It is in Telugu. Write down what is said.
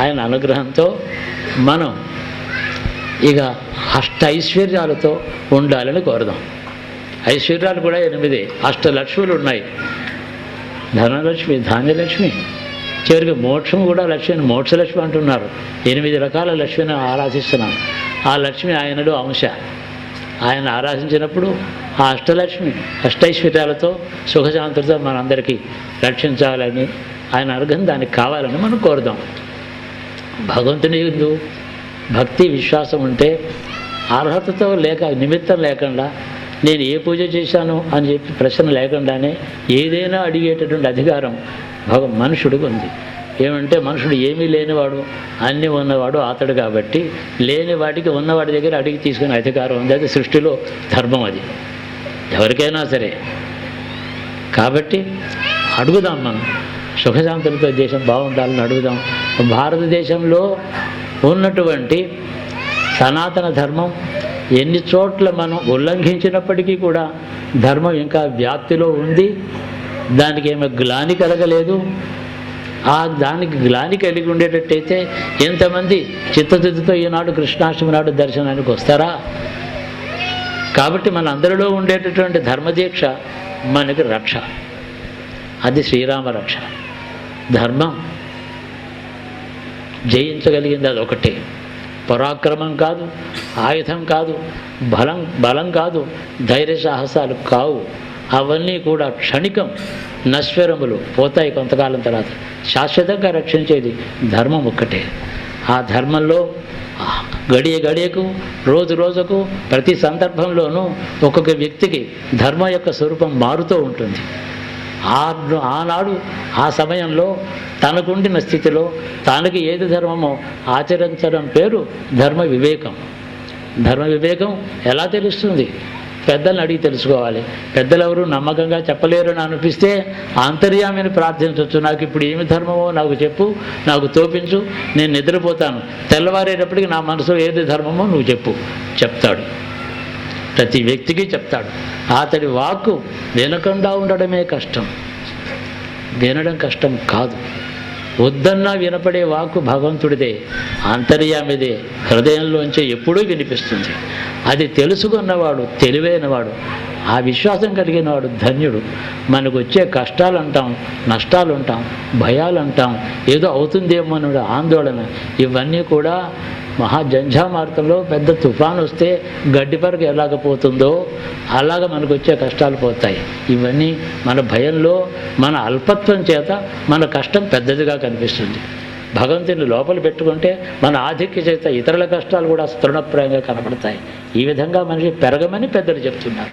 ఆయన అనుగ్రహంతో మనం ఇక ఐశ్వర్యాలతో ఉండాలని కోరదాం. ఐశ్వర్యాలు కూడా 8, అష్టలక్ష్ములు ఉన్నాయి. ధనలక్ష్మి, ధాన్యలక్ష్మి, చివరికి మోక్షం కూడా లక్ష్మిని మోక్షలక్ష్మి అంటున్నారు. 8 రకాల లక్ష్మిని ఆరాధిస్తున్నాం. ఆ లక్ష్మి ఆయనలో అంశ. ఆయన ఆరాధించినప్పుడు ఆ అష్టలక్ష్మి అష్టైశ్వర్యాలతో సుఖశాంతులతో మనందరికీ రక్షించాలని ఆయన అనుగ్రహం దానికి కావాలని మనం కోరుదాం. భగవంతుని యందు భక్తి విశ్వాసం ఉంటే అర్హతతో లేక నిమిత్తం లేకుండా నేను ఏ పూజ చేశాను అని చెప్పి ప్రశ్న లేకుండానే ఏదైనా అడిగేటటువంటి అధికారం మనుషుడికి ఉంది. ఏమంటే మనుషుడు ఏమీ లేనివాడు, అన్నీ ఉన్నవాడు అతడు కాబట్టి లేని వాటికి ఉన్నవాడి దగ్గర అడిగి తీసుకునే అధికారం ఉంది. అది సృష్టిలో ధర్మం, అది ఎవరికైనా సరే. కాబట్టి అడుగుదాం, మనం సుఖశాంతులతో దేశం బాగుండాలని అడుగుదాం. భారతదేశంలో ఉన్నటువంటి సనాతన ధర్మం ఎన్ని చోట్ల మనం ఉల్లంఘించినప్పటికీ కూడా ధర్మం ఇంకా వ్యాప్తిలో ఉంది. దానికి ఏమో గ్లాని కలగలేదు. దానికి గ్లాని కలిగి ఉండేటట్టయితే ఎంతమంది చిత్తశుద్ధితో ఈనాడు కృష్ణాష్టమి నాడు దర్శనానికి వస్తారా? కాబట్టి మన అందరిలో ఉండేటటువంటి ధర్మదీక్ష మనకి రక్ష. అది శ్రీరామ రక్ష. ధర్మం జయించగలిగింది అదొకటే. పరాక్రమం కాదు, ఆయుధం కాదు, బలం కాదు, ధైర్య సాహసాలు కావు. అవన్నీ కూడా క్షణికం, నశ్వరములు, పోతాయి కొంతకాలం తర్వాత. శాశ్వతంగా రక్షించేది ధర్మం ఒక్కటే. ఆ ధర్మంలో గడియ గడియకు, రోజు రోజుకు, ప్రతి సందర్భంలోనూ ఒక్కొక్క వ్యక్తికి ధర్మం యొక్క స్వరూపం మారుతూ ఉంటుంది. ఆనాడు ఆ సమయంలో తనకుండిన స్థితిలో తనకి ఏది ధర్మమో ఆచరించడం పేరు ధర్మ వివేకం. ధర్మ వివేకం ఎలా తెలుస్తుంది? పెద్దలను అడిగి తెలుసుకోవాలి. పెద్దలు ఎవరు నమ్మకంగా చెప్పలేరు అని అనిపిస్తే అంతర్యామిని ప్రార్థించవచ్చు. నాకు ఇప్పుడు ఏమి ధర్మమో నాకు చెప్పు, నాకు తోపించు, నేను నిద్రపోతాను, తెల్లవారేటప్పటికి నా మనసులో ఏది ధర్మమో నువ్వు చెప్పు. చెప్తాడు, ప్రతి వ్యక్తికి చెప్తాడు. అతడి వాక్కు వినకుండా ఉండడమే కష్టం, వినడం కష్టం కాదు. వద్దన్నా వినపడే వాక్కు భగవంతుడిదే, అంతర్యామిదే, హృదయంలోంచి ఎప్పుడూ వినిపిస్తుంది. అది తెలుసుకున్నవాడు తెలివైనవాడు, ఆ విశ్వాసం కలిగినవాడు ధన్యుడు. మనకు వచ్చే కష్టాలు అంటాం, నష్టాలు అంటాం, భయాలు అంటాం, ఏదో అవుతుందేమో అనే ఆందోళన, ఇవన్నీ కూడా మహాజంఝామార్గంలో పెద్ద తుఫాను వస్తే గడ్డిపరకు ఎలాగపోతుందో అలాగ మనకు వచ్చే కష్టాలు పోతాయి. ఇవన్నీ మన భయంలో, మన అల్పత్వం చేత మన కష్టం పెద్దదిగా కనిపిస్తుంది. భగవంతుని లోపల పెట్టుకుంటే మన ఆధిక్య చేత ఇతరుల కష్టాలు కూడా తృణప్రాయంగా కనపడతాయి. ఈ విధంగా మనిషి పెరగమని పెద్దలు చెప్తున్నారు.